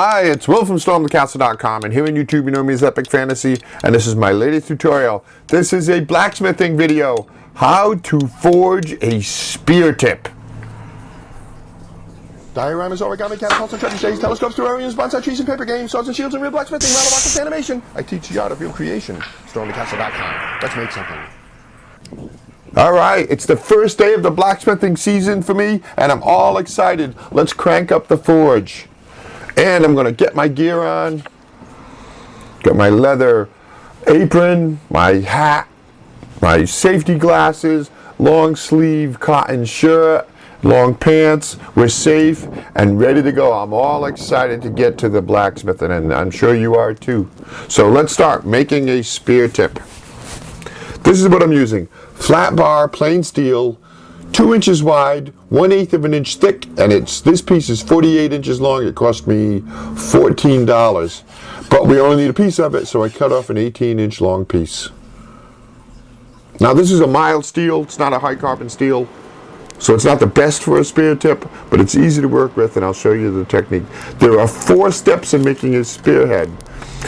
Hi, it's Will from stormthecastle.com, and here on YouTube you know me as Epic Fantasy, and this is my latest tutorial. This is a blacksmithing video, how to forge a spear tip. Dioramas, origami, catapults, and trebuchets, telescopes, terrariums, bonsai trees, and paper games, swords and shields, and real blacksmithing, model rockets, animation. I teach the art of real creation. Stormthecastle.com. Let's make something. Alright, it's the first day of the blacksmithing season for me, and I'm all excited. Let's crank up the forge. And I'm going to get my gear on, got my leather apron, my hat, my safety glasses, long sleeve cotton shirt, long pants. We're safe and ready to go. I'm all excited to get to the blacksmithing, and I'm sure you are too. So let's start making a spear tip. This is what I'm using. Flat bar, plain steel, 2 inches wide, 1/8 of an inch thick, and this piece is 48 inches long. It cost me $14, but we only need a piece of it, so I cut off an 18-inch long piece. Now this is a mild steel. It's not a high carbon steel, so it's not the best for a spear tip, but it's easy to work with, and I'll show you the technique. There are 4 steps in making a spearhead,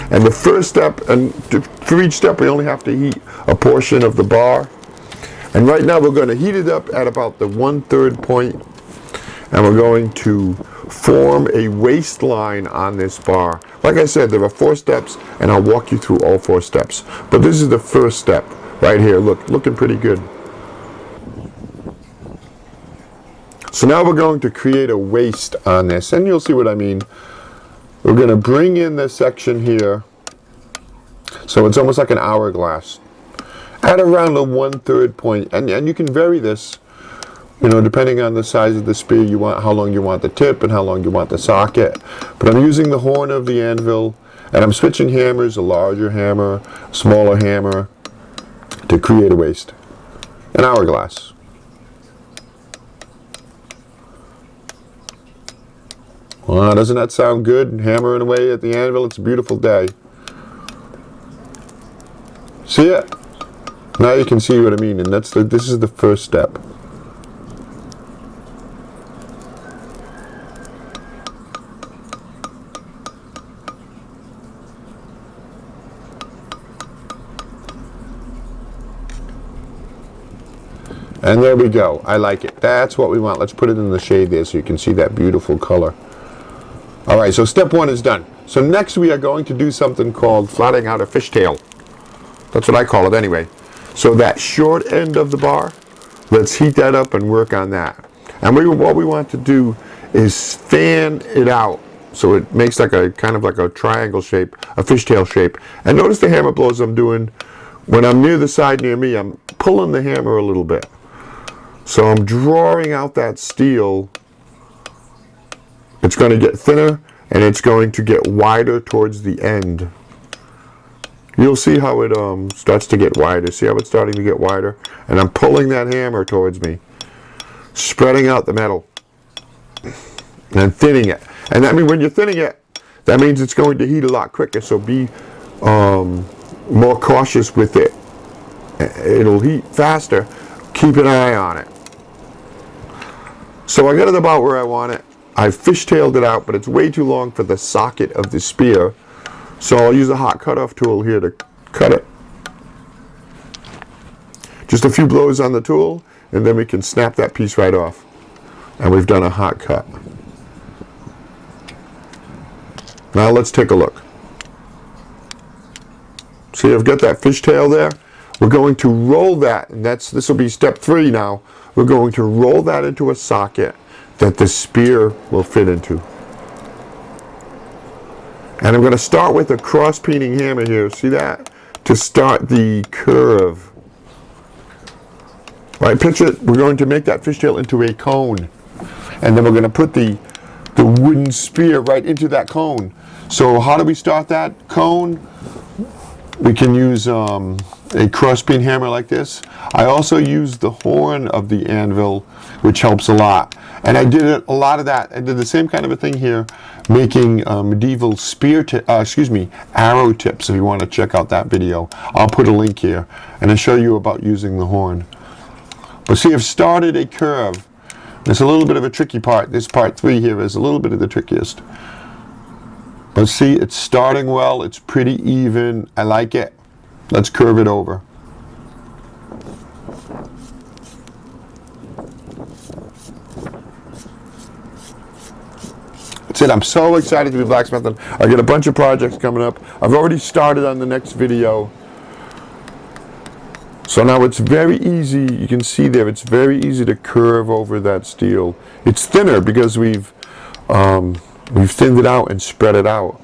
and the first step, and for each step we only have to heat a portion of the bar. And right now we're going to heat it up at about the 1/3 point, and we're going to form a waistline on this bar. Like I said, there are 4 steps, and I'll walk you through all 4 steps. But this is the first step right here. Look, looking pretty good. So now we're going to create a waist on this, and you'll see what I mean. We're going to bring in this section here, so it's almost like an hourglass, at around the 1/3 point, and you can vary this, you know, depending on the size of the spear you want, how long you want the tip, and how long you want the socket. But I'm using the horn of the anvil, and I'm switching hammers, a larger hammer, a smaller hammer, to create a waist, an hourglass. Well, doesn't that sound good? Hammering away at the anvil, it's a beautiful day. See it? Now you can see what I mean, and this is the first step. And there we go. I like it. That's what we want. Let's put it in the shade there so you can see that beautiful color. Alright, so step 1 is done. So next we are going to do something called flattening out a fishtail. That's what I call it anyway. So that short end of the bar, let's heat that up and work on that. And what we want to do is fan it out so it makes like a kind of like a triangle shape, a fishtail shape. And notice the hammer blows I'm doing. When I'm near the side near me, I'm pulling the hammer a little bit. So I'm drawing out that steel. It's going to get thinner, and it's going to get wider towards the end. You'll see how it starts to get wider. See how it's starting to get wider? And I'm pulling that hammer towards me, spreading out the metal, and thinning it. And that means when you're thinning it, that means it's going to heat a lot quicker, so be more cautious with it. It'll heat faster. Keep an eye on it. So I got it about where I want it. I've fishtailed it out, but it's way too long for the socket of the spear. So I'll use a hot cutoff tool here to cut it. Just a few blows on the tool, and then we can snap that piece right off. And we've done a hot cut. Now let's take a look. See, I've got that fishtail there. We're going to roll that, and this will be step 3 now. We're going to roll that into a socket that the spear will fit into. And I'm going to start with a cross-peening hammer here, see that? To start the curve. Right, picture it, we're going to make that fishtail into a cone. And then we're going to put the wooden spear right into that cone. So how do we start that cone? We can use a cross-peen hammer like this. I also use the horn of the anvil, which helps a lot. And I did a lot of that. I did the same kind of a thing here, making medieval arrow tips. If you want to check out that video, I'll put a link here, and I'll show you about using the horn. But see, I've started a curve. It's a little bit of a tricky part. This part 3 here is a little bit of the trickiest. Let's see, it's starting well, it's pretty even, I like it. Let's curve it over. That's it, I'm so excited to be blacksmithing. I got a bunch of projects coming up. I've already started on the next video. So now it's very easy, you can see there, it's very easy to curve over that steel. It's thinner because we've thinned it out and spread it out.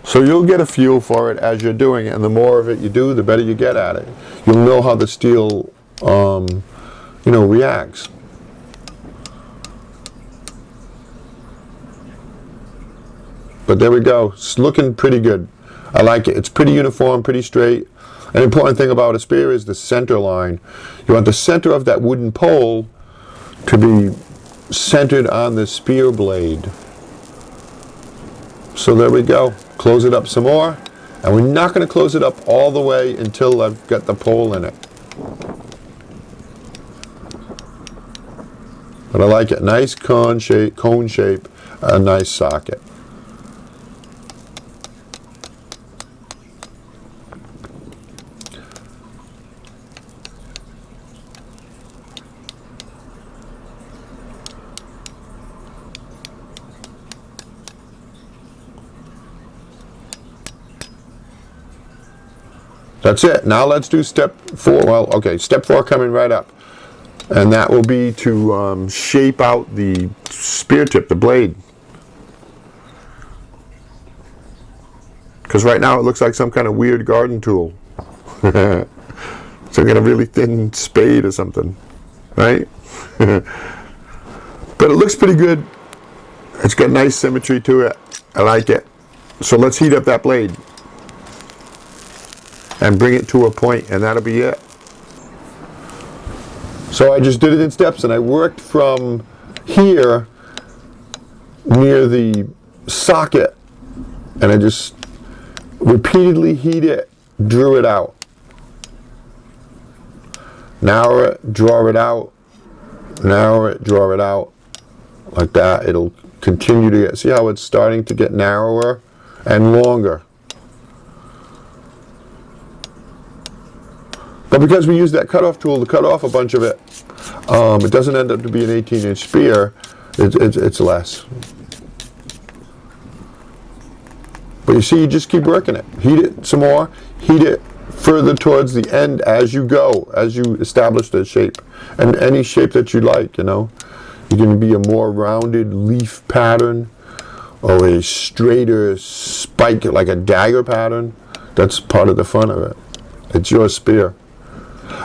So you'll get a feel for it as you're doing it, and the more of it you do, the better you get at it. You'll know how the steel, reacts. But there we go. It's looking pretty good. I like it. It's pretty uniform, pretty straight. An important thing about a spear is the center line. You want the center of that wooden pole to be centered on the spear blade. So there we go. Close it up some more. And we're not going to close it up all the way until I've got the pole in it. But I like it. Nice cone shape, a nice socket. That's it. Now let's do step 4. Well, okay, step 4 coming right up. And that will be to shape out the spear tip, the blade. Because right now it looks like some kind of weird garden tool. Some kind of really thin spade or something, right? But it looks pretty good. It's got nice symmetry to it. I like it. So let's heat up that blade and bring it to a point, and that'll be it. So I just did it in steps, and I worked from here near the socket, and I just repeatedly heat it, drew it out. Narrow it, draw it out, narrow it, draw it out, like that. It'll continue to get, see how it's starting to get narrower and longer. But because we use that cutoff tool to cut off a bunch of it, it doesn't end up to be an 18-inch spear, it's less. But you see, you just keep working it. Heat it some more, heat it further towards the end as you go, as you establish the shape. And any shape that you like, you know. You can be a more rounded leaf pattern, or a straighter spike, like a dagger pattern. That's part of the fun of it. It's your spear.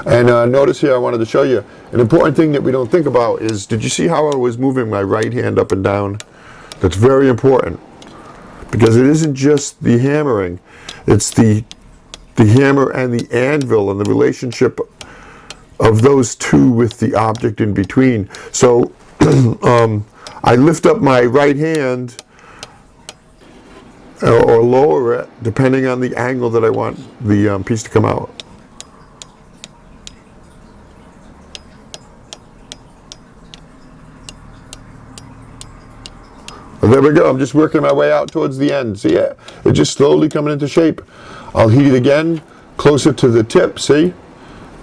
And notice here, I wanted to show you, an important thing that we don't think about is, did you see how I was moving my right hand up and down? That's very important, because it isn't just the hammering, it's the hammer and the anvil and the relationship of those two with the object in between. So I lift up my right hand or lower it depending on the angle that I want the piece to come out. Well, there we go. I'm just working my way out towards the end. See it? It's just slowly coming into shape. I'll heat it again, closer to the tip, see?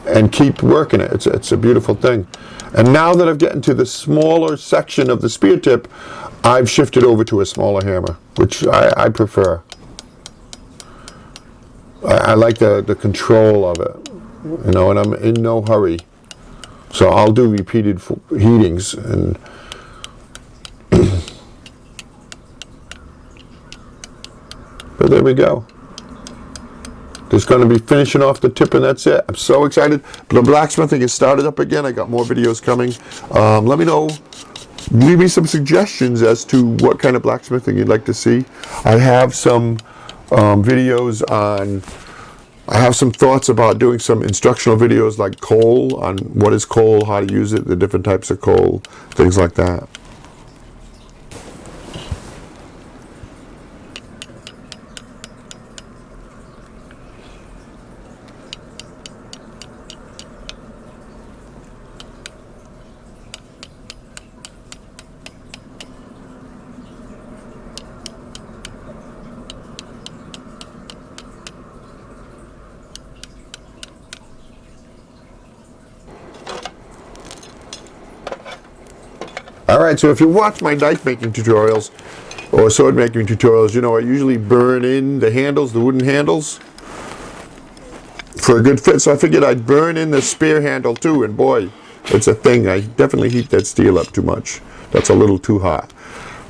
And keep working it. It's a beautiful thing. And now that I've gotten to the smaller section of the spear tip, I've shifted over to a smaller hammer, which I prefer. I like the control of it, you know, and I'm in no hurry. So I'll do repeated heatings and but there we go. Just going to be finishing off the tip, and that's it. I'm so excited. The blacksmithing has started up again. I got more videos coming. Let me know. Leave me some suggestions as to what kind of blacksmithing you'd like to see. I have some videos on, I have some thoughts about doing some instructional videos like coal, on what is coal, how to use it, the different types of coal, things like that. Alright, so if you watch my knife making tutorials or sword making tutorials, you know I usually burn in the handles, the wooden handles, for a good fit. So I figured I'd burn in the spear handle too, and boy, it's a thing. I definitely heat that steel up too much. That's a little too hot.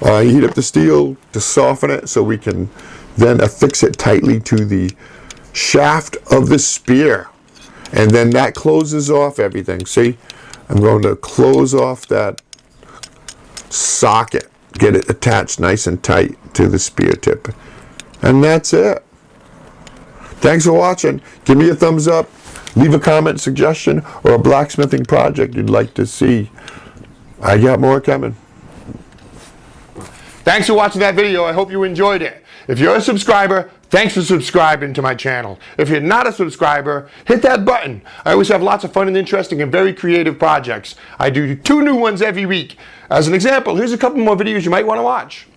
You heat up the steel to soften it so we can then affix it tightly to the shaft of the spear. And then that closes off everything. See, I'm going to close off that socket, get it attached nice and tight to the spear tip. And that's it. Thanks for watching. Give me a thumbs up. Leave a comment, suggestion, or a blacksmithing project you'd like to see. I got more coming. Thanks for watching that video. I hope you enjoyed it. If you're a subscriber, thanks for subscribing to my channel. If you're not a subscriber, hit that button. I always have lots of fun and interesting and very creative projects. I do 2 new ones every week. As an example, here's a couple more videos you might want to watch.